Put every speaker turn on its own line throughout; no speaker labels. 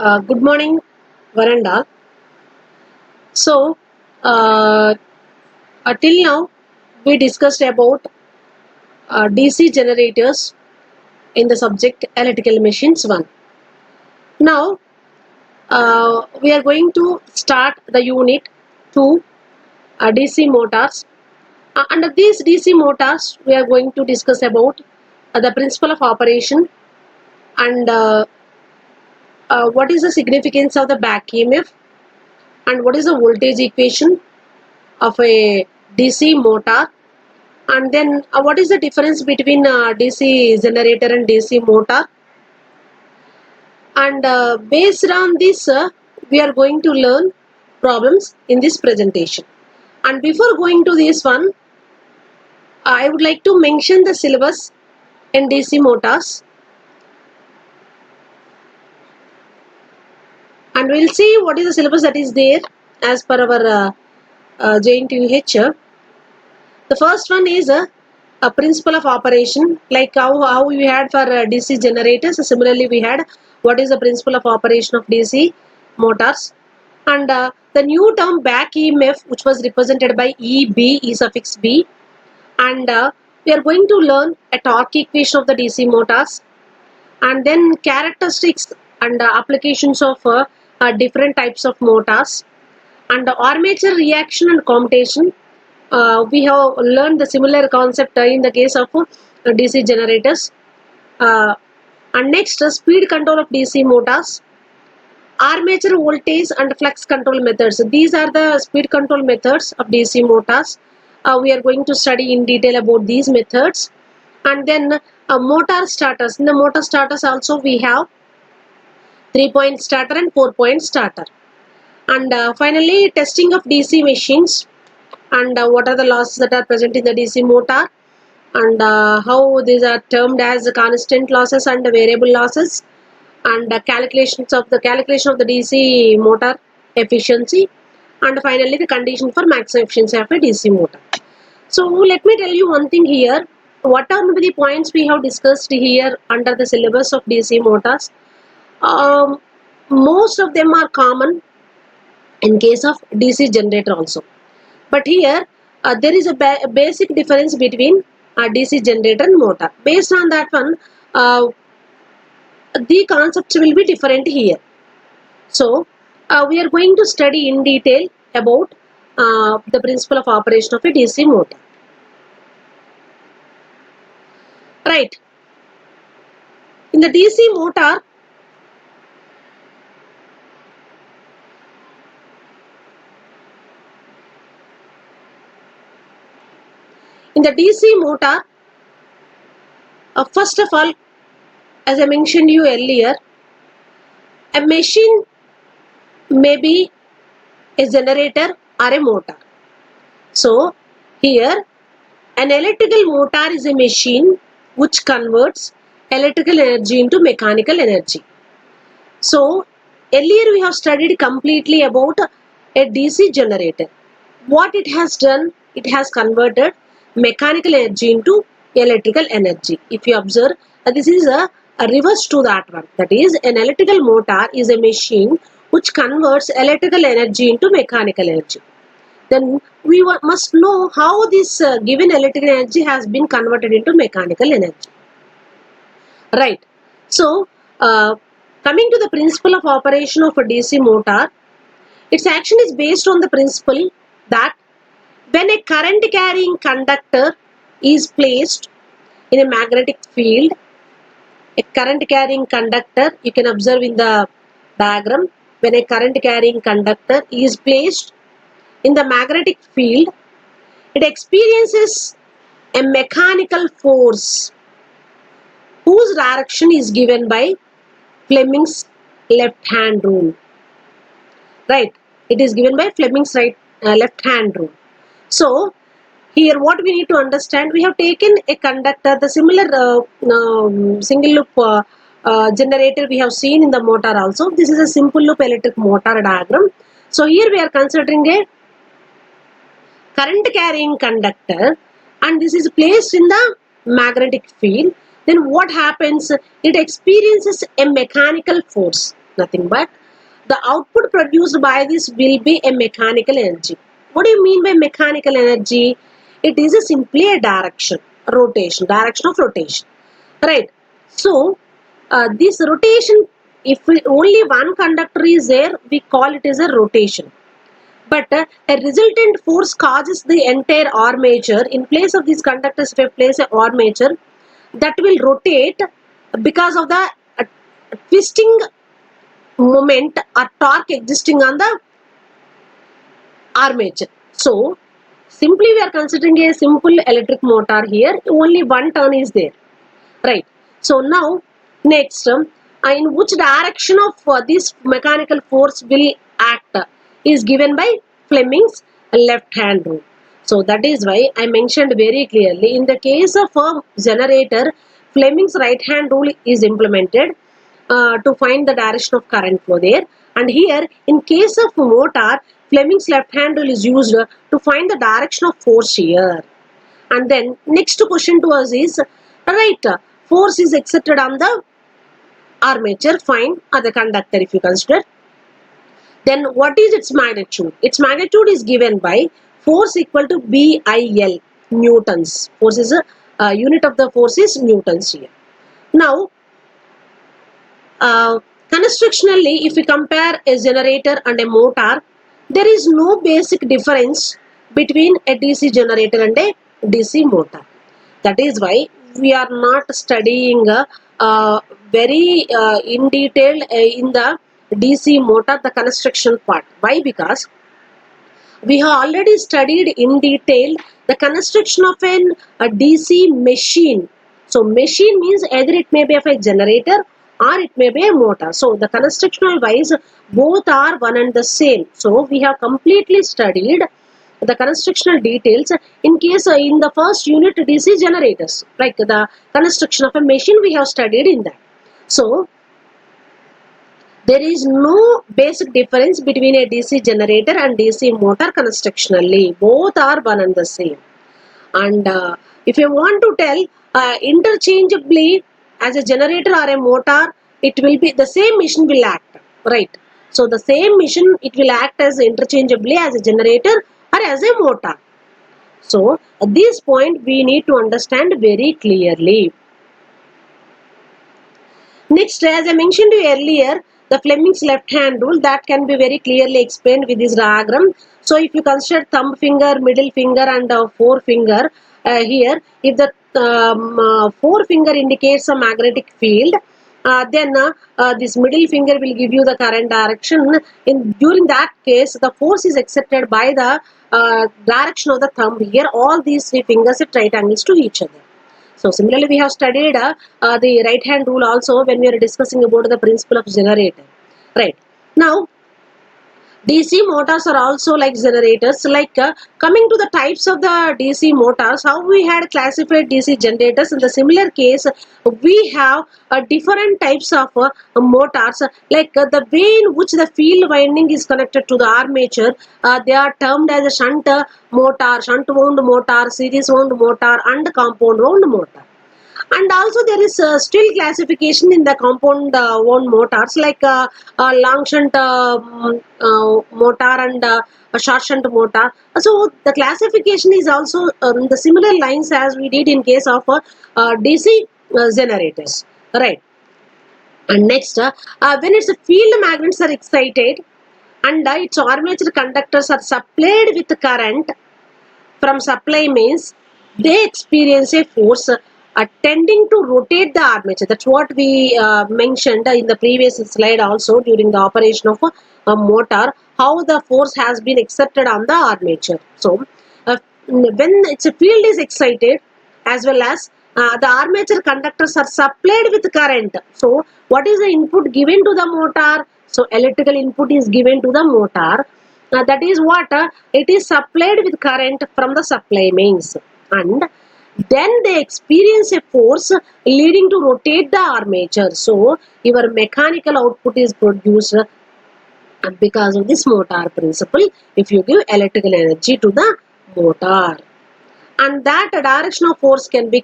Good morning, Varanda. So, uh, till now, we discussed about DC generators in the subject electrical machines 1. Now, we are going to start the unit 2 DC motors. Under these DC motors, we are going to discuss about the principle of operation and what is the significance of the back EMF and what is the voltage equation of a DC motor, and then what is the difference between DC generator and DC motor, and based on this we are going to learn problems in this presentation. And before going to this one, I would like to mention the syllabus in DC motors, and we'll see what is the syllabus that is there as per our JNTUH. The first one is a principle of operation, like how we had for DC generators. Similarly, we had what is the principle of operation of DC motors, and the new term back EMF, which was represented by EB, E suffix B, and we are going to learn a torque equation of the DC motors, and then characteristics and applications of different types of motors, and the armature reaction and commutation. We have learned the similar concept in the case of DC generators. And next, speed control of DC motors, armature voltage and flux control methods. These are the speed control methods of DC motors. We are going to study in detail about these methods. And then motor starters. In the motor starters also we have 3-point starter and 4-point starter. And finally, testing of DC machines, and what are the losses that are present in the DC motor, and how these are termed as constant losses and variable losses, and calculation of the DC motor efficiency, and finally the condition for maximum efficiency of a DC motor. So let me tell you one thing here. What are the points we have discussed here under the syllabus of DC motors? Most of them are common in case of DC generator also. But here there is a basic difference between DC generator and motor. Based on that one, the concepts will be different here. So we are going to study in detail about the principle of operation of a DC motor. Right. In the DC motor, first of all, as I mentioned you earlier, a machine may be a generator or a motor. So here, an electrical motor is a machine which converts electrical energy into mechanical energy. So earlier we have studied completely about a DC generator. What it has done, it has converted mechanical energy into electrical energy. If you observe, this is a reverse to that one. That is, an electrical motor is a machine which converts electrical energy into mechanical energy. Then we must know how this given electrical energy has been converted into mechanical energy. Right. So, coming to the principle of operation of a DC motor, its action is based on the principle that when a current carrying conductor is placed in a magnetic field, a current carrying conductor, you can observe in the diagram, when a current carrying conductor is placed in the magnetic field, it experiences a mechanical force whose direction is given by Fleming's left hand rule. Right, it is given by Fleming's left hand rule. So here what we need to understand, we have taken a conductor, the similar single loop generator we have seen in the motor also. This is a simple loop electric motor diagram. So here we are considering a current carrying conductor, and this is placed in the magnetic field. Then what happens? It experiences a mechanical force. Nothing but the output produced by this will be a mechanical energy. What do you mean by mechanical energy? It is simply a direction, direction of rotation, right? So this rotation, if only one conductor is there, we call it as a rotation. But a resultant force causes the entire armature. In place of these conductors, if I place an armature, that will rotate because of the twisting moment or torque existing on the armature. So, simply we are considering a simple electric motor here. Only one turn is there, right? So now, next, in which direction of this mechanical force will act is given by Fleming's left hand rule. So that is why I mentioned very clearly, in the case of a generator, Fleming's right hand rule is implemented to find the direction of current flow there. And here, in case of motor, Fleming's left hand rule is used to find the direction of force here. And then next question to us is, right, force is exerted on the armature, fine, or the conductor if you consider. Then what is its magnitude? Its magnitude is given by force equal to BIL, newtons. Force is a unit of the force is newtons here. Now, constructionally, if we compare a generator and a motor, there is no basic difference between a DC generator and a DC motor. That is why we are not studying very in detail in the DC motor, the construction part. Why? Because we have already studied in detail the construction of a DC machine. So machine means either it may be of a generator or it may be a motor. So the constructional wise both are one and the same. So we have completely studied the constructional details in case in the first unit DC generators, like the construction of a machine we have studied in that. So there is no basic difference between a DC generator and DC motor constructionally. Both are one and the same. And if you want to tell interchangeably as a generator or a motor, it will be the same machine will act, right? So the same machine, it will act as interchangeably as a generator or as a motor. So at this point we need to understand very clearly. Next, as I mentioned to you earlier, the Fleming's left hand rule, that can be very clearly explained with this diagram. So if you consider thumb finger, middle finger and forefinger here, if the forefinger indicates a magnetic field, then this middle finger will give you the current direction. During that case, the force is exerted by the direction of the thumb here. All these three fingers at right angles to each other. So similarly, we have studied the right hand rule also when we are discussing about the principle of generator. Right. Now, DC motors are also like generators. Like coming to the types of the DC motors, how we had classified DC generators. In the similar case, we have different types of motors. Like the way in which the field winding is connected to the armature, they are termed as a shunt motor, shunt wound motor, series wound motor, and compound wound motor. And also there is still classification in the compound wound motors, like long shunt motor and a short shunt motor. So the classification is also the similar lines as we did in case of DC generators, right? And next, when its field magnets are excited and its armature conductors are supplied with current from supply means they experience a force tending to rotate the armature. That's what we mentioned in the previous slide also during the operation of a motor, how the force has been exerted on the armature. So, when its field is excited as well as the armature conductors are supplied with current. So, what is the input given to the motor? So, electrical input is given to the motor. That is what it is supplied with current from the supply mains, and then they experience a force leading to rotate the armature. So your mechanical output is produced because of this motor principle if you give electrical energy to the motor, and that direction of force can be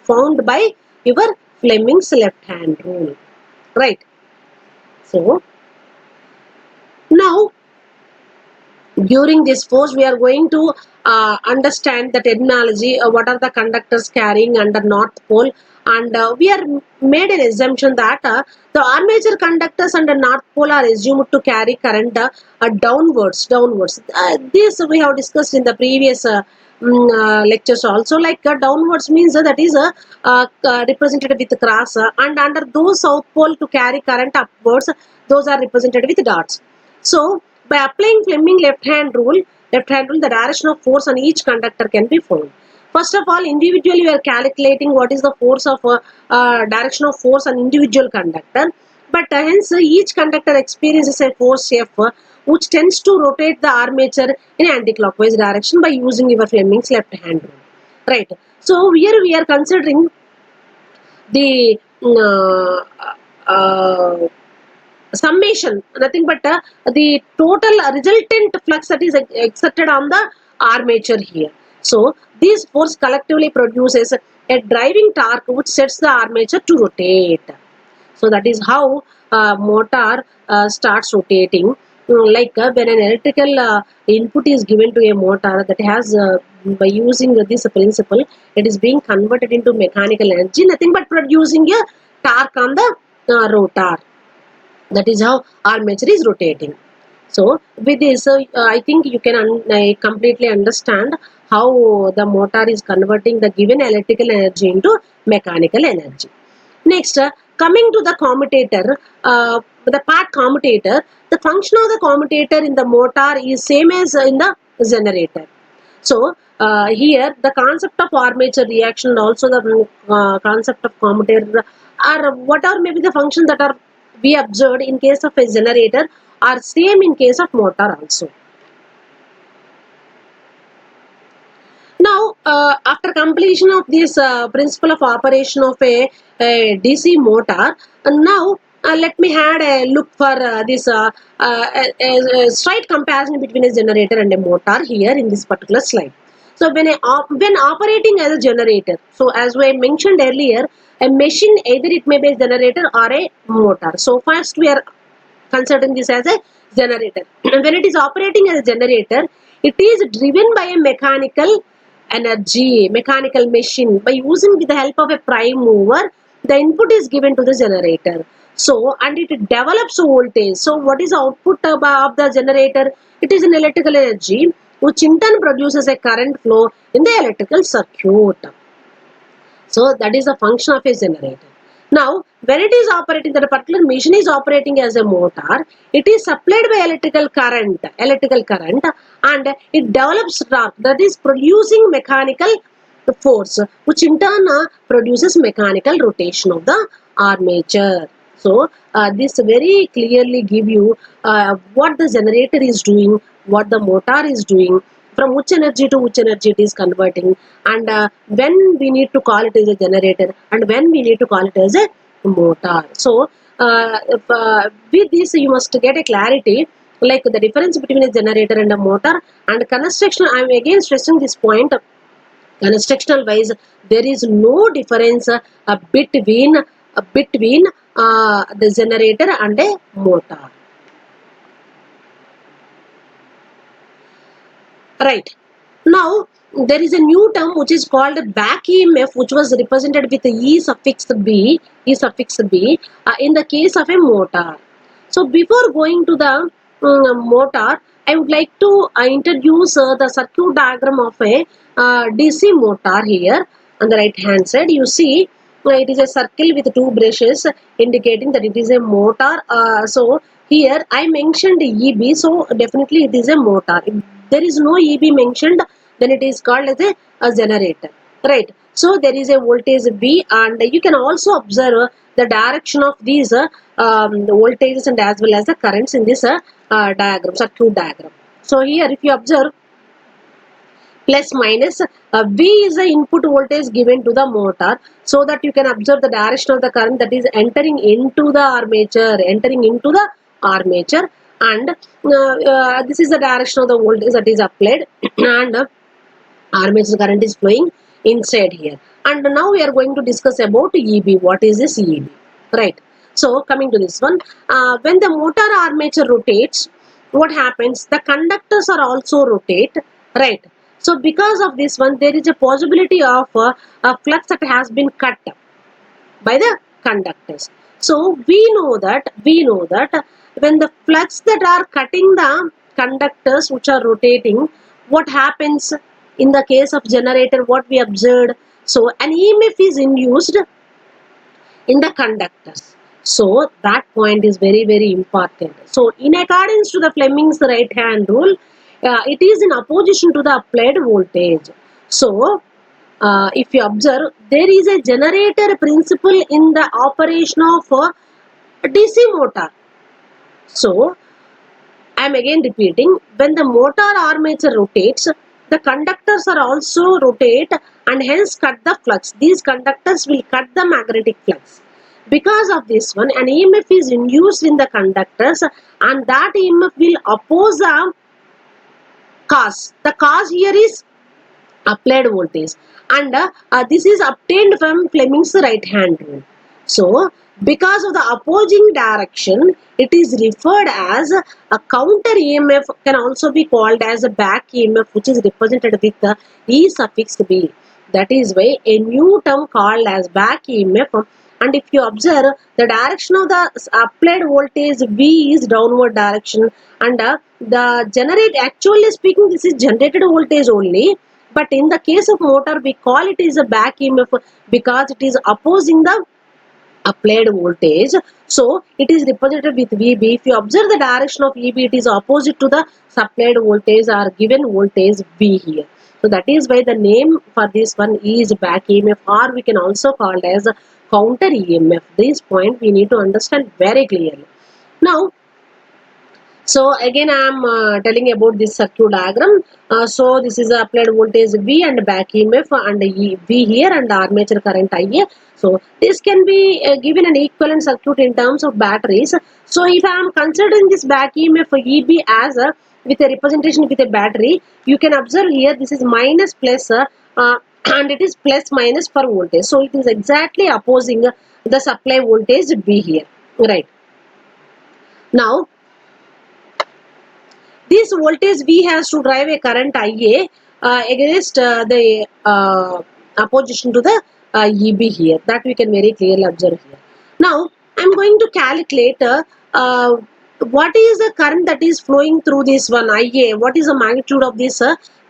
found by your Fleming's left hand rule, right? So now during this force we are going to understand the terminology, what are the conductors carrying under north pole, and we are made an assumption that the armature conductors under north pole are assumed to carry current downwards. This we have discussed in the previous lectures also, like downwards means that is represented with cross, and under those south pole to carry current upwards, those are represented with dots. So by applying Fleming left hand rule, the direction of force on each conductor can be found. First of all, individually we are calculating what is the force of direction of force on individual conductor. But hence each conductor experiences a force F, which tends to rotate the armature in anti-clockwise direction by using your Fleming's left hand rule. Right. So here we are considering the summation, nothing but the total resultant flux that is exerted on the armature here. So these force collectively produces a driving torque which sets the armature to rotate. So that is how motor starts rotating. Like when an electrical input is given to a motor, that has by using this principle, it is being converted into mechanical energy, nothing but producing a torque on the rotor. That is how armature is rotating. So with this I think you can completely understand how the motor is converting the given electrical energy into mechanical energy. Next, coming to the commutator, the part commutator, the function of the commutator in the motor is same as in the generator. So here the concept of armature reaction and also the concept of commutator are what are maybe the functions that are we observed in case of a generator are same in case of motor also. Now, after completion of this principle of operation of a DC motor, now let me add a look for this a straight comparison between a generator and a motor here in this particular slide. So when operating as a generator, so as we mentioned earlier, a machine either it may be a generator or a motor. So first we are considering this as a generator. When it is operating as a generator, it is driven by a mechanical machine. By using with the help of a prime mover, the input is given to the generator. So, and it develops voltage. So, what is the output of the generator? It is an electrical energy, which in turn produces a current flow in the electrical circuit. So that is the function of a generator. Now, when it is operating, that a particular machine is operating as a motor, it is supplied by electrical current, and it develops torque, that is producing mechanical force, which in turn produces mechanical rotation of the armature. So this very clearly give you what the generator is doing, what the motor is doing, from which energy to which energy it is converting, and when we need to call it as a generator and when we need to call it as a motor. So with this you must get a clarity, like the difference between a generator and a motor. And construction, I am again stressing this point, constructional wise there is no difference between the generator and a motor. Right. Now, there is a new term which is called back EMF, which was represented with E suffix B, in the case of a motor. So, before going to the motor, I would like to introduce the circuit diagram of a DC motor here. On the right hand side, you see it is a circle with two brushes indicating that it is a motor. So, here I mentioned EB, so definitely it is a motor. If there is no EB mentioned, then it is called as a generator, right? So there is a voltage B, and you can also observe the direction of these voltages and as well as the currents in this circuit diagram. So here if you observe, plus minus, V is the input voltage given to the motor, so that you can observe the direction of the current that is entering into the armature, and this is the direction of the voltage that is applied and armature current is flowing inside here. And now we are going to discuss about EB. What is this EB? Right. So coming to this one, when the motor armature rotates, what happens? The conductors are also rotate, right? So because of this one, there is a possibility of a flux that has been cut by the conductors. So we know that when the flux that are cutting the conductors which are rotating, what happens in the case of generator? What we observed. So an EMF is induced in the conductors. So that point is very very important. So in accordance to the Fleming's right hand rule, it is in opposition to the applied voltage. So if you observe, there is a generator principle in the operation of a DC motor. So I am again repeating, when the motor armature rotates, the conductors are also rotate and hence cut the flux. These conductors will cut the magnetic flux. Because of this one, an EMF is induced in the conductors and that EMF will oppose the cause. The cause here is applied voltage, and this is obtained from Fleming's right hand rule. So because of the opposing direction, it is referred as a counter EMF, can also be called as a back EMF, which is represented with the E suffix B. That is why a new term called as back EMF. And if you observe, the direction of the applied voltage V is downward direction, and the generate, actually speaking, this is generated voltage only, but in the case of motor, we call it is a back EMF because it is opposing the applied voltage. So it is represented with VB. If you observe the direction of EB, it is opposite to the supplied voltage or given voltage V here. So that is why the name for this one is back EMF, or we can also call it as a counter EMF. This point we need to understand very clearly. Now, so again I am telling about this circuit diagram. So this is applied voltage V and back EMF and V here and armature current IA. So this can be given an equivalent circuit in terms of batteries. So if I am considering this back EMF EB as a with a representation with a battery, you can observe here this is minus plus and it is plus minus for voltage. So it is exactly opposing the supply voltage V here, right? Now this voltage V has to drive a current IA against the opposition to the EB here. That we can very clearly observe here. Now, I am going to calculate what is the current that is flowing through this one IA. What is the magnitude of this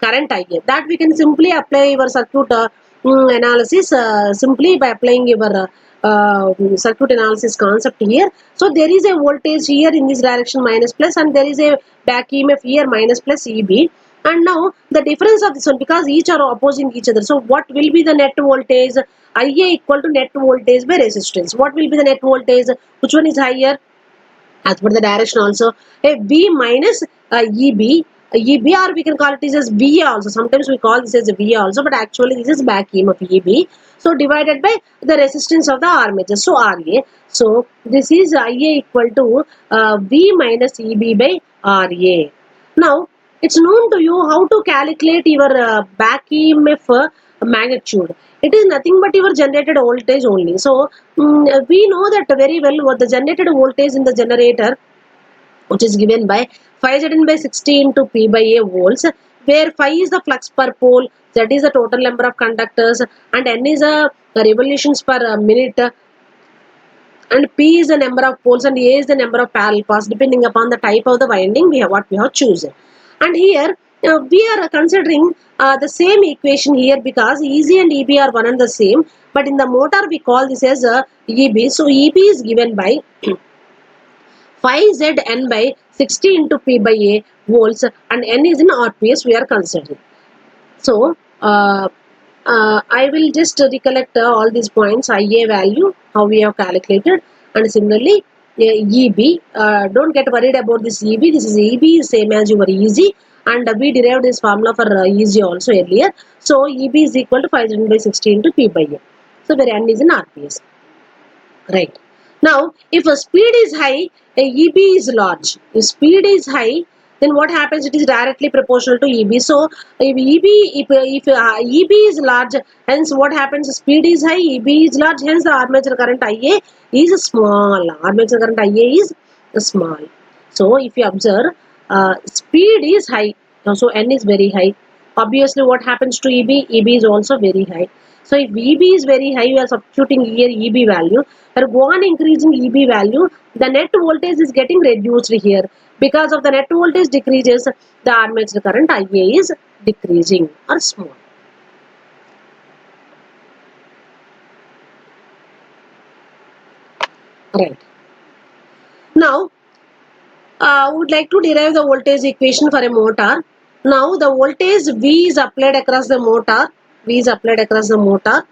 current IA? That we can simply apply your circuit analysis simply by applying your circuit analysis concept here. So there is a voltage here in this direction minus plus, and there is a back EMF here minus plus EB. And now the difference of this one, because each are opposing each other. So what will be the net voltage? IA equal to net voltage by resistance. What will be the net voltage? Which one is higher? As per the direction also, a V minus EB. EB, or we can call it as VA also. Sometimes we call this as VA also, but actually this is back EMF EB. So divided by the resistance of the armature. So RA. So this is IA equal to V minus EB by RA. Now it's known to you how to calculate your back EMF magnitude. It is nothing but your generated voltage only. So we know that very well what the generated voltage in the generator, which is given by 5 by 60 into P by A volts, where phi is the flux per pole, Z is the total number of conductors, and N is the revolutions per minute, and P is the number of poles, and A is the number of parallel paths, depending upon the type of the winding we have what we have chosen. And here we are considering the same equation here because EZ and EB are one and the same, but in the motor we call this as EB. So EB is given by 5Zn by 60 into P by A volts, and N is in RPS we are considering. So I will just recollect all these points. IA value, how we have calculated, and similarly EB. Don't get worried about this EB. This is EB is same as your EZ, and we derived this formula for EZ also earlier. So EB is equal to 5 by 60 into P by A. So where N is in RPS. Right. Now, if a speed is high, a EB is large. If speed is high, then what happens? It is directly proportional to EB. So if EB is large, hence what happens? Speed is high, EB is large, hence the armature current IA is small. Armature current IA is small. So if you observe, speed is high, so N is very high. Obviously, what happens to EB? EB is also very high. So if EB is very high, we are substituting here EB value. But go on increasing EB value, the net voltage is getting reduced here. Because of the net voltage decreases, the armature current IA is decreasing or small. Right. Now, would like to derive the voltage equation for a motor. Now, the voltage V is applied across the motor. V is applied across the motor,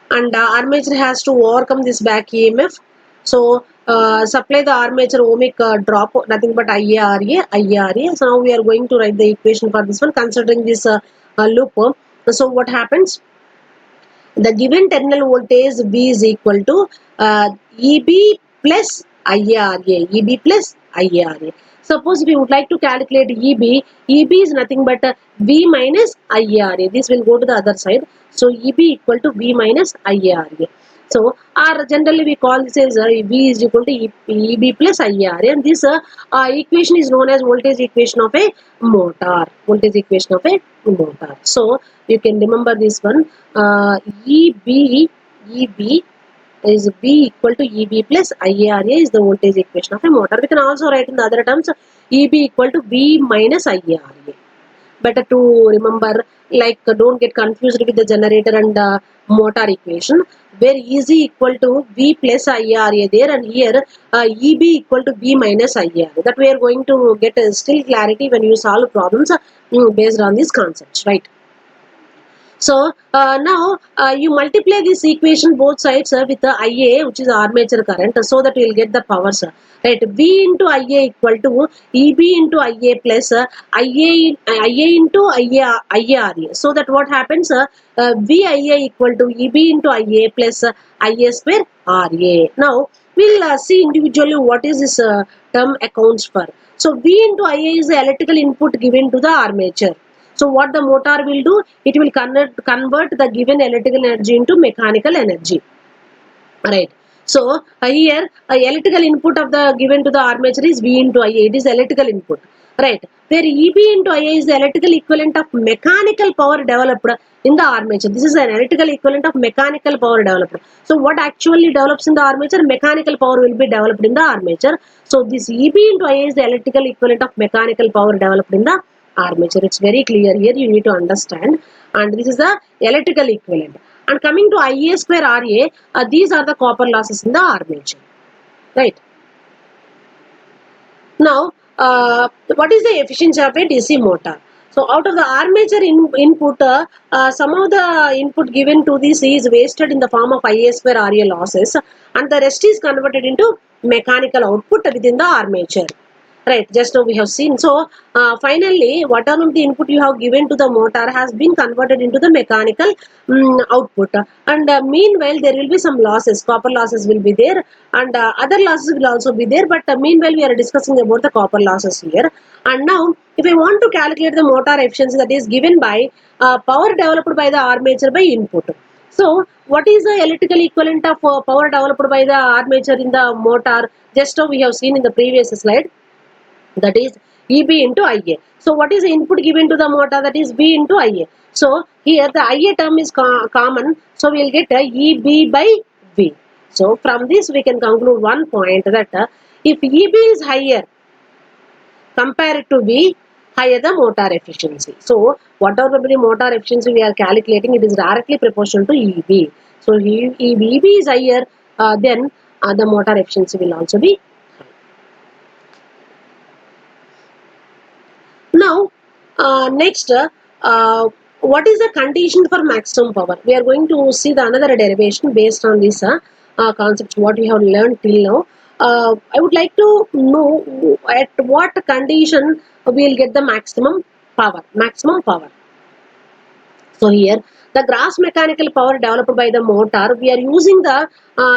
and armature has to overcome this back EMF. So, supply the armature ohmic drop, nothing but IARA. So, now we are going to write the equation for this one, considering this loop. So, what happens? The given terminal voltage V is equal to EB plus IARA. EB plus IARA. Suppose we would like to calculate EB, EB is nothing but V minus IARA. This will go to the other side. So EB equal to V minus IARA. So, or generally we call this as V is equal to EB plus IARA, and this equation is known as voltage equation of a motor. Voltage equation of a motor. So, you can remember this one. EB is V equal to EB plus IARA is the voltage equation of a motor. We can also write in the other terms EB equal to V minus IARA. Better to remember, like don't get confused with the generator and motor equation, where EZ equal to V plus IARA there, and here EB equal to V minus IARA. That we are going to get still clarity when you solve problems based on these concepts, right? So now you multiply this equation both sides with the IA, which is armature current, so that you will get the powers. Right, V into IA equal to EB into IA plus IA into IARA. So that what happens? VIA equal to EB into IA plus IA square RA. Now we'll see individually what is this term accounts for. So V into IA is the electrical input given to the armature. So what the motor will do? It will convert the given electrical energy into mechanical energy. Right. So here electrical input of the given to the armature is V into IA. It is electrical input. Right. Where EB into IA is the electrical equivalent of mechanical power developed in the armature. This is an electrical equivalent of mechanical power developed. So what actually develops in the armature? Mechanical power will be developed in the armature. So this EB into IA is the electrical equivalent of mechanical power developed in the armature. It's very clear here. You need to understand. And this is the electrical equivalent. And coming to IA square RA, these are the copper losses in the armature. Right. Now, what is the efficiency of a DC motor? So, out of the armature input, some of the input given to this is wasted in the form of IA square RA losses, and the rest is converted into mechanical output within the armature. Right, just now we have seen. So, finally, whatever the input you have given to the motor has been converted into the mechanical output. And meanwhile, there will be some losses. Copper losses will be there, and other losses will also be there. But meanwhile, we are discussing about the copper losses here. And now, if I want to calculate the motor efficiency, that is given by power developed by the armature by input. So, what is the electrical equivalent of power developed by the armature in the motor? Just now we have seen in the previous slide. That is EB into IA. So what is the input given to the motor? That is V into IA. So here the IA term is common. So we will get EB by V. So from this we can conclude one point, that if EB is higher compared to V, higher the motor efficiency. So whatever the motor efficiency we are calculating, it is directly proportional to EB. So if EB is higher, then the motor efficiency will also be. Now, next, what is the condition for maximum power? We are going to see the another derivation based on this concepts what we have learned till now. I would like to know at what condition we will get the maximum power. Maximum power. So here The gross mechanical power developed by the motor, we are using the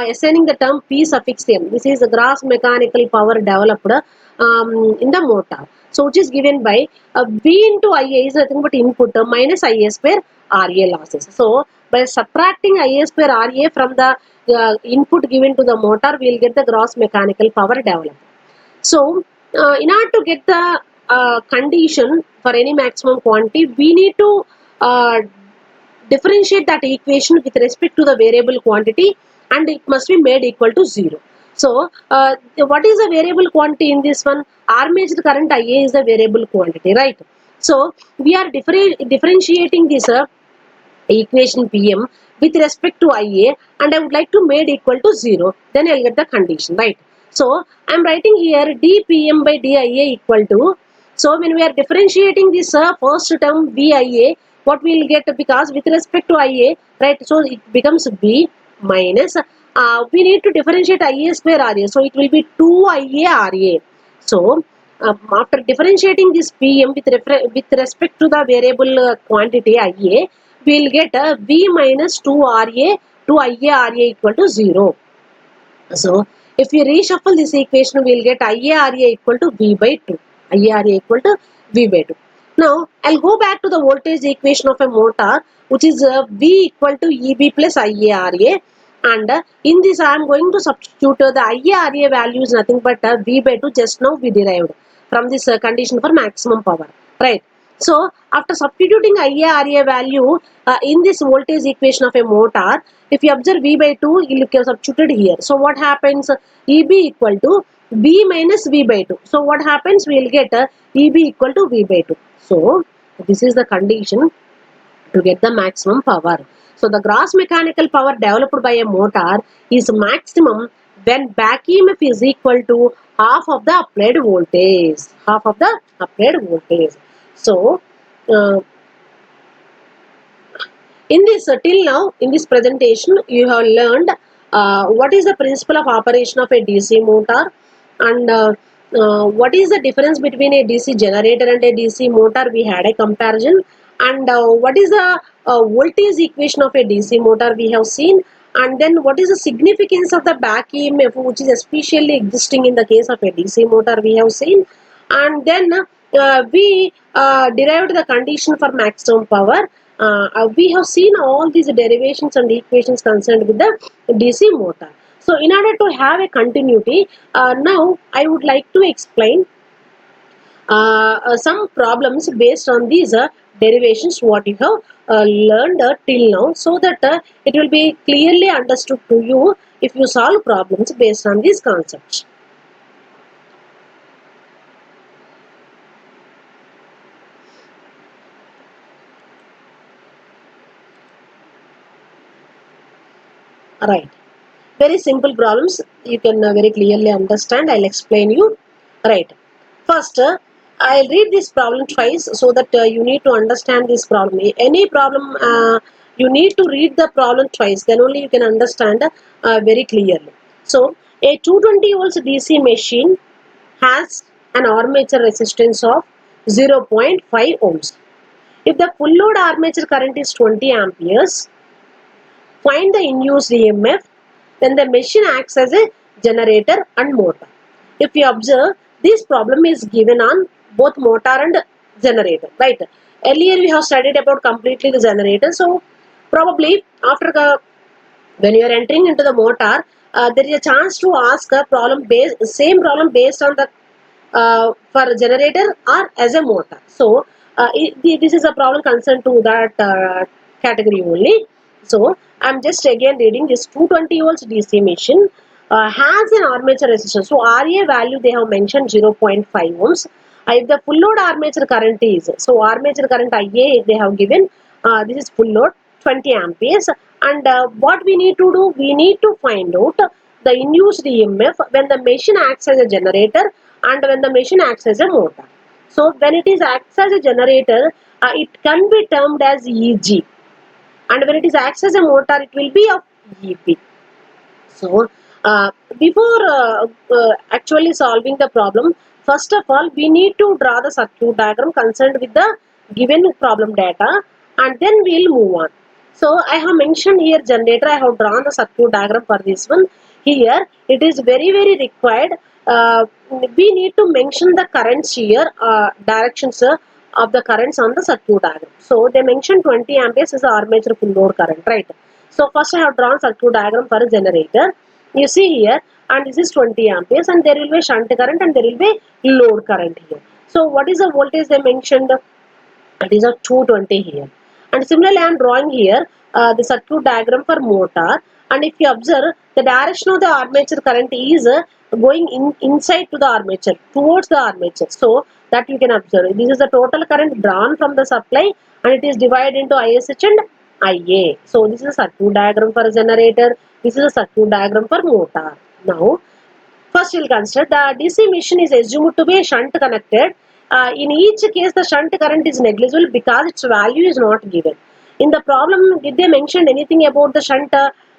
assigning the term P suffix M. This is the gross mechanical power developed in the motor. So which is given by V into Ia is nothing but input minus Ia square Ra losses. So by subtracting Ia square Ra from the input given to the motor, we will get the gross mechanical power developed. So in order to get the condition for any maximum quantity, we need to differentiate that equation with respect to the variable quantity, and it must be made equal to 0. So what is the variable quantity in this one? Armature current Ia is the variable quantity, right? So we are differentiating this equation Pm with respect to Ia, and I would like to made equal to 0, then I'll get the condition, right? So I'm writing here dPm by dia equal to, so when we are differentiating this first term Via, what we will get, because with respect to Ia, right, so it becomes B minus we need to differentiate Ia square Ra, so it will be 2Ia Ra. So after differentiating this Pm with respect to the variable quantity Ia, we will get V minus 2Ra to Ia Ra equal to 0. So if we reshuffle this equation, we will get Ia Ra equal to V by 2. Ia Ra equal to V by 2. Now I'll go back to the voltage equation of a motor, which is V equal to Eb plus Ia Ra. And in this I am going to substitute the Ia Ra value is nothing but V by 2, just now we derived from this condition for maximum power, right? So after substituting Ia Ra value in this voltage equation of a motor, if you observe V by 2, you can substitute here. So what happens? Eb equal to V minus V by 2. So what happens? We will get Eb equal to V by 2. So this is the condition to get the maximum power. So the gross mechanical power developed by a motor is maximum when back EMF is equal to half of the applied voltage. Half of the applied voltage. So in this till now, in this presentation, you have learned what is the principle of operation of a DC motor, and what is the difference between a DC generator and a DC motor. We had a comparison, and what is the voltage equation of a DC motor we have seen, and then what is the significance of the back EMF, which is especially existing in the case of a DC motor we have seen, and then we derived the condition for maximum power. We have seen all these derivations and equations concerned with the DC motor. So in order to have a continuity, now I would like to explain some problems based on these derivations what you have learned till now, so that it will be clearly understood to you if you solve problems based on these concepts. Right. Very simple problems. You can very clearly understand. I'll explain you. Right. First, I'll read this problem twice so that you need to understand this problem. Any problem, you need to read the problem twice. Then only you can understand very clearly. So, a 220 volts DC machine has an armature resistance of 0.5 ohms. If the full load armature current is 20 amperes, find the induced EMF when the machine acts as a generator and motor. If you observe, this problem is given on both motor and generator, right? Earlier we have studied about completely the generator, so probably after when you are entering into the motor, there is a chance to ask a problem same problem based on the for generator or as a motor. So this is a problem concerned to that category only. So I'm just again reading this 220 volts DC machine has an armature resistance. So RA value they have mentioned 0.5 ohms. If the full load armature current is, so armature current IA they have given, this is full load 20 amperes, and what we need to do, we need to find out the induced EMF when the machine acts as a generator and when the machine acts as a motor. So when it is acts as a generator, it can be termed as EG, and when it is acts as a motor, it will be of EP. So before actually solving the problem, first of all we need to draw the circuit diagram concerned with the given problem data, and then we will move on. So I have mentioned here generator. I have drawn the circuit diagram for this one. Here it is very required. We need to mention the currents here, directions of the currents on the circuit diagram. So they mentioned 20 amperes is the armature full load current, right? So first I have drawn circuit diagram for a generator. You see here, and this is 20 amperes, and there will be shunt current and there will be load current here. So what is the voltage they mentioned? It is a 220 here. And similarly I am drawing here the circuit diagram for motor, and if you observe, the direction of the armature current is going inside to the armature, towards the armature. So that you can observe, this is the total current drawn from the supply, and it is divided into ISH and IA. So this is a circuit diagram for a generator, this is a circuit diagram for motor. Now first, we'll consider the DC machine is assumed to be shunt connected. In each case, the shunt current is negligible because its value is not given. In the problem, did they mention anything about the shunt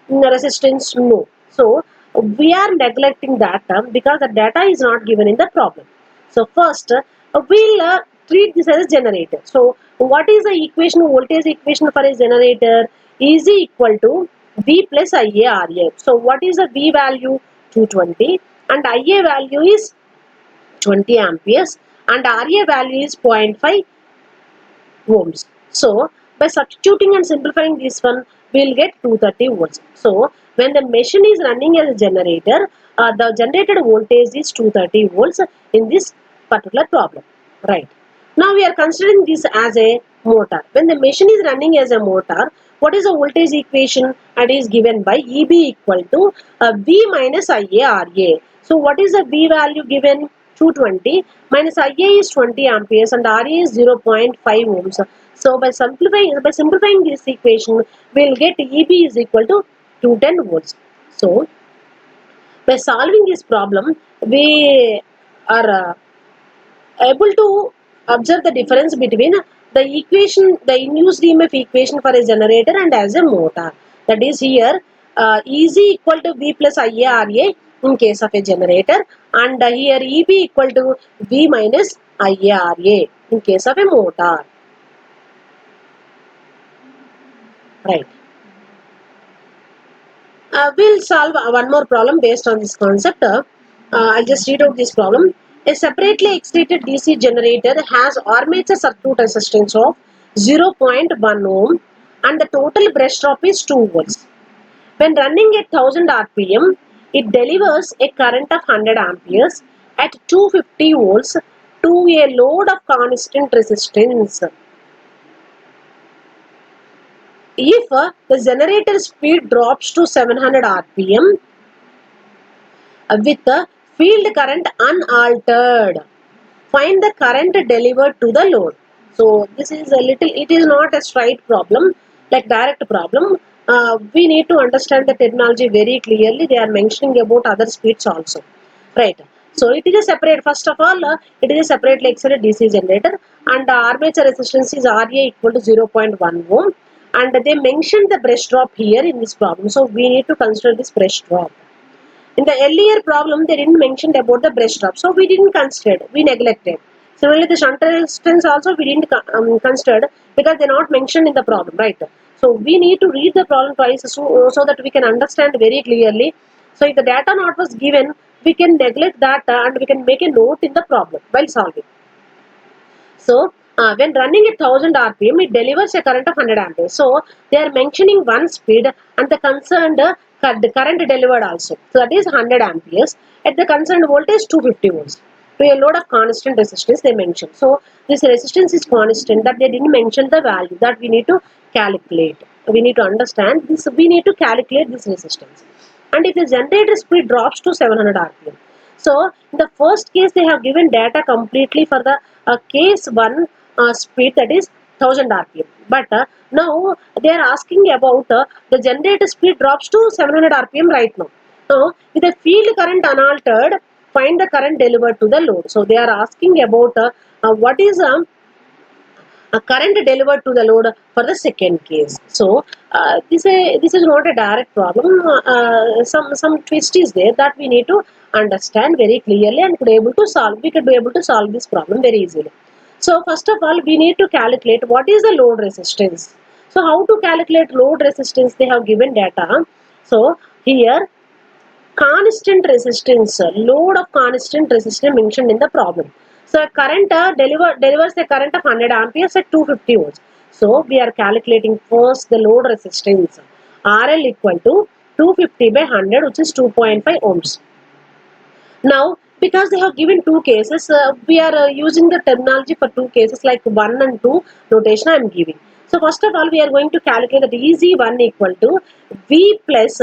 resistance? No. So, we are neglecting that term because the data is not given in the problem. So, first, we'll treat this as a generator. So, what is the equation, voltage equation for a generator? Is equal to V plus IA RA. So, what is the V value? 220, and IA value is 20 amperes, and RA value is 0.5 ohms. So by substituting and simplifying this one, we will get 230 volts. So when the machine is running as a generator, the generated voltage is 230 volts in this particular problem, right? Now we are considering this as a motor. When the machine is running as a motor, what is the voltage equation? And is given by EB equal to V minus IA RA. So what is the V value given? 220 minus IA is 20 amperes and RA is 0.5 ohms. So by simplifying this equation, we will get EB is equal to 210 volts. So by solving this problem, we are able to observe the difference between the induced EMF equation for a generator and as a motor. That is here EZ equal to V plus IARA in case of a generator, and here EB equal to V minus IARA in case of a motor. Right. We'll solve one more problem based on this concept. I'll just read out this problem. A separately excited DC generator has armature circuit resistance of 0.1 ohm and the total brush drop is 2 volts. When running at 1000 rpm, it delivers a current of 100 amperes at 250 volts to a load of constant resistance. If the generator speed drops to 700 rpm with the field current unaltered, find the current delivered to the load. So this is it is not a straight problem like direct problem. We need to understand the terminology very clearly. They are mentioning about other speeds also, right? So it is a separate, first of all, it is a separately excited DC generator, and the armature resistance is RA equal to 0.1 ohm, and they mentioned the brush drop here in this problem. So we need to consider this brush drop. In the earlier problem, they didn't mention about the brush drop, so we didn't consider, we neglected. Similarly, the shunt resistance also we didn't consider because they're not mentioned in the problem, right? So we need to read the problem twice so that we can understand very clearly. So if the data not was given, we can neglect that and we can make a note in the problem while solving. So when running at 1000 rpm, it delivers a current of 100 amperes. So they are mentioning one speed and the concerned the current delivered also. So that is 100 amperes at the concerned voltage 250 volts to a load of constant resistance they mentioned. So this resistance is constant, that they didn't mention the value that we need to calculate. We need to understand this. We need to calculate this resistance. And if the generator speed drops to 700 rpm, so in the first case they have given data completely for the case 1 speed, that is 1000 rpm. But now they are asking about the generator speed drops to 700 rpm right now. So with the field current unaltered, find the current delivered to the load. So they are asking about what is a current delivered to the load for the second case. So this is not a direct problem. Some twist is there that we need to understand very clearly and could able to solve. We could be able to solve this problem very easily. So first of all, we need to calculate what is the load resistance. So how to calculate load resistance? They have given data. So here constant resistance, load of constant resistance mentioned in the problem. So a current delivers a current of 100 amperes at 250 volts. So we are calculating first the load resistance. RL equal to 250 by 100, which is 2.5 ohms. Now, because they have given two cases, we are using the terminology for two cases like 1 and 2 notation I am giving. So, first of all, we are going to calculate that EZ1 equal to V plus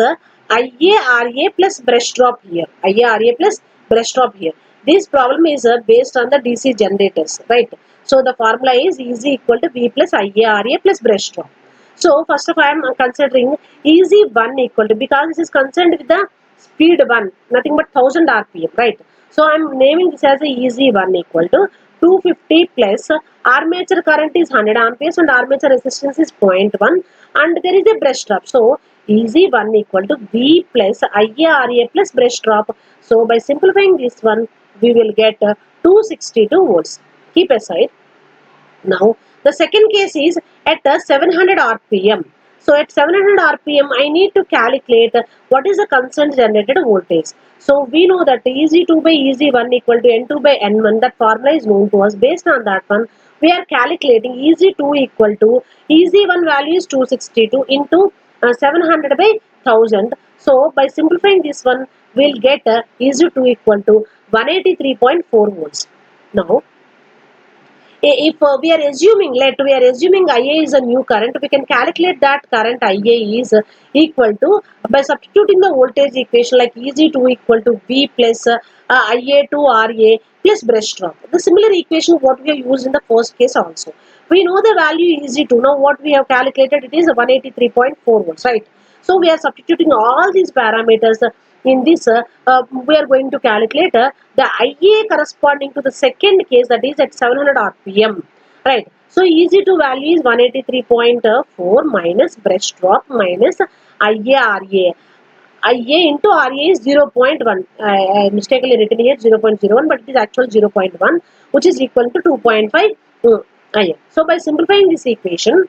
IARA plus brush drop here. IARA plus brush drop here. This problem is based on the DC generators, right? So, the formula is EZ equal to V plus IARA plus brush drop. So, first of all, I am considering EZ1 equal to, because this is concerned with the speed 1, nothing but 1000 rpm, right? So I am naming this as a EZ1 equal to 250 plus armature current is 100 amperes and armature resistance is 0.1 and there is a brush drop. So EZ1 equal to V plus IARA plus brush drop. So by simplifying this one, we will get 262 volts. Keep aside. Now, the second case is at 700 rpm. So, at 700 rpm, I need to calculate what is the concerned generated voltage. So, we know that EZ2 by EZ1 equal to N2 by N1. That formula is known to us. Based on that one, we are calculating EZ2 equal to EZ1 value is 262 into 700 by 1000. So, by simplifying this one, we'll get EZ2 equal to 183.4 volts. Now, if we are assuming IA is a new current, we can calculate that current IA is equal to, by substituting the voltage equation like EZ2 equal to V plus IA to RA plus brush drop. The similar equation what we have used in the first case also. We know the value EZ2. Now what we have calculated, it is 183.4 volts, right? So we are substituting all these parameters in this. We are going to calculate the IA corresponding to the second case, that is at 700 rpm, right? So EZ2 value is 183.4 minus brush drop minus IA. IA into RA is 0.1. I mistakenly written here 0.01, but it is actual 0.1, which is equal to 2.5 IA. So by simplifying this equation,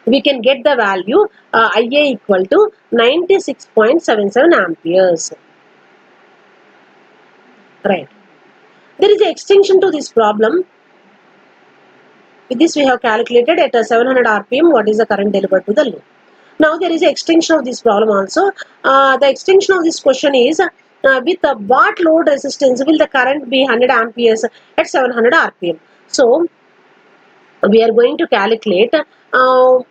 we can get the value IA equal to 96.77 amperes. Right. There is an extension to this problem. With this, we have calculated at 700 rpm what is the current delivered to the load. Now, there is an extension of this problem also. The extension of this question is with what load resistance will the current be 100 amperes at 700 rpm. So, we are going to calculate what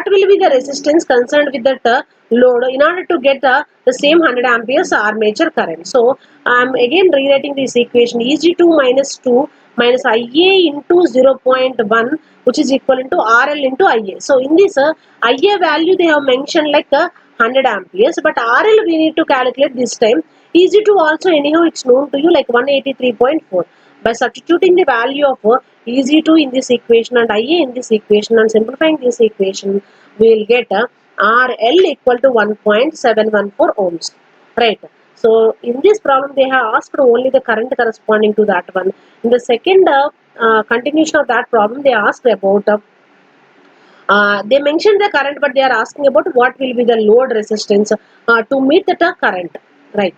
will be the resistance concerned with that load in order to get the same 100 amperes armature current. So I am again rewriting this equation, EG2 minus 2 minus IA into 0.1, which is equivalent to RL into IA. So in this IA value they have mentioned like 100 amperes, but RL we need to calculate this time. EG2 also anyhow it's known to you like 183.4. By substituting the value of EZ2 in this equation and IA in this equation and simplifying this equation, we will get RL equal to 1.714 ohms. Right. So, in this problem, they have asked only the current corresponding to that one. In the second continuation of that problem, they asked about they mentioned the current, but they are asking about what will be the load resistance to meet the current. Right.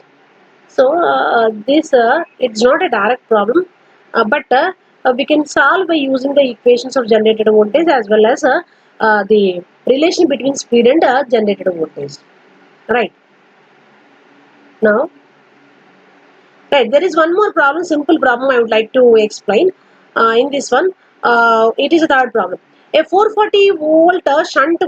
So this it's not a direct problem, but we can solve by using the equations of generated voltage as well as the relation between speed and generated voltage. Right. Now, right, there is one more problem, simple problem I would like to explain. In this one, it is a third problem. A 440 volt shunt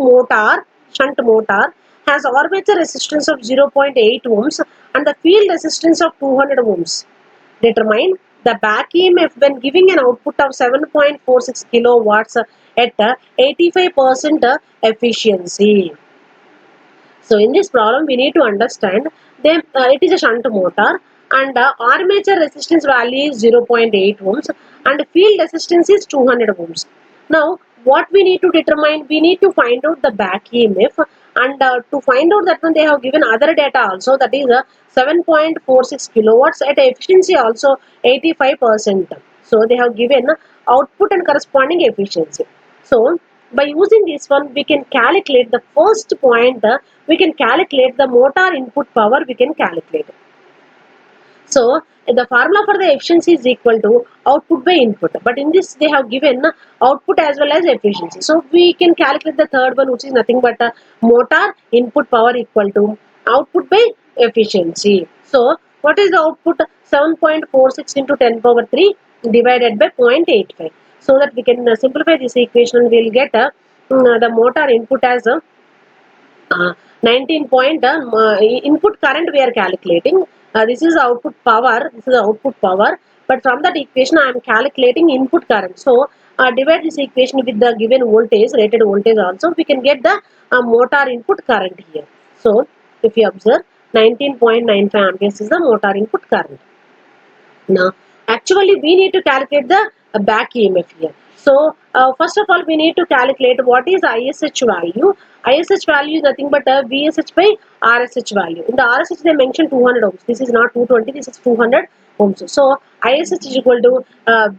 motor has armature resistance of 0.8 ohms and the field resistance of 200 ohms. Determine the back EMF when giving an output of 7.46 kilowatts at 85% efficiency. So in this problem, we need to understand that it is a shunt motor and armature resistance value is 0.8 ohms and field resistance is 200 ohms. Now, what we need to determine, we need to find out the back EMF, and to find out that one they have given other data also, that is 7.46 kilowatts at efficiency also 85%. So they have given output and corresponding efficiency. So by using this one, we can calculate the first point, we can calculate the motor input power, we can calculate. So the formula for the efficiency is equal to output by input. But in this they have given output as well as efficiency. So we can calculate the third one, which is nothing but motor input power equal to output by efficiency. So what is the output? 7.46 into 10 power 3 divided by 0.85. So that we can simplify this equation, we will get the motor input as 19 point input current we are calculating. This is output power. This is output power. But from that equation, I am calculating input current. So divide this equation with the given voltage, rated voltage also. We can get the motor input current here. So if you observe, 19.95 amperes is the motor input current. Now, actually, we need to calculate the back EMF here. So, first of all, we need to calculate what is ISH value. ISH value is nothing but VSH by RSH value. In the RSH, they mentioned 200 ohms. This is not 220, this is 200 ohms. So, ISH is equal to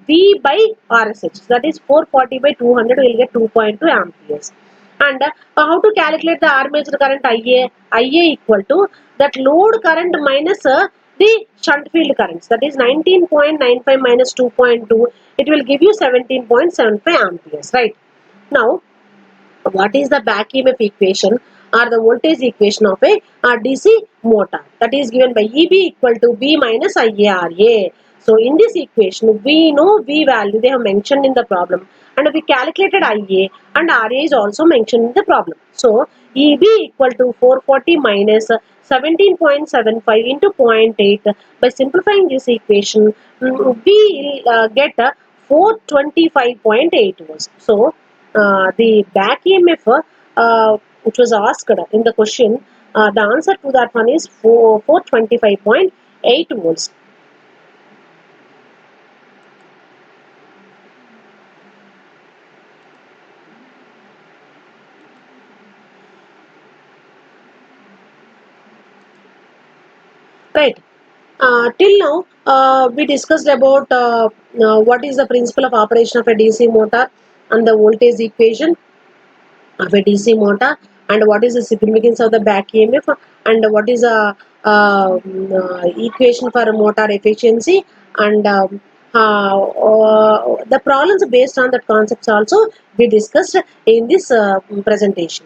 V by RSH. That is 440 by 200, we will get 2.2 amperes. And how to calculate the armature current IA? IA equal to that load current minus the shunt field currents. That is 19.95 minus 2.2. It will give you 17.75 amperes. Right. Now, what is the back EMF equation or the voltage equation of a DC motor? That is given by EB equal to B minus IARA. So in this equation, we know V value, they have mentioned in the problem, and we calculated IA, and RA is also mentioned in the problem. So EB equal to 440 minus 17.75 into 0.8. By simplifying this equation, we will get 425.8 volts. So the back EMF which was asked in the question, the answer to that one is 425.8 volts. Right. Till now, we discussed about what is the principle of operation of a DC motor and the voltage equation of a DC motor, and what is the significance of the back EMF, and what is the equation for motor efficiency, and the problems based on that concepts also we discussed in this presentation.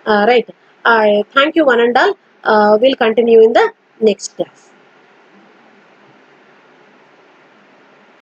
Right. I thank you one and all. We'll continue in the next class.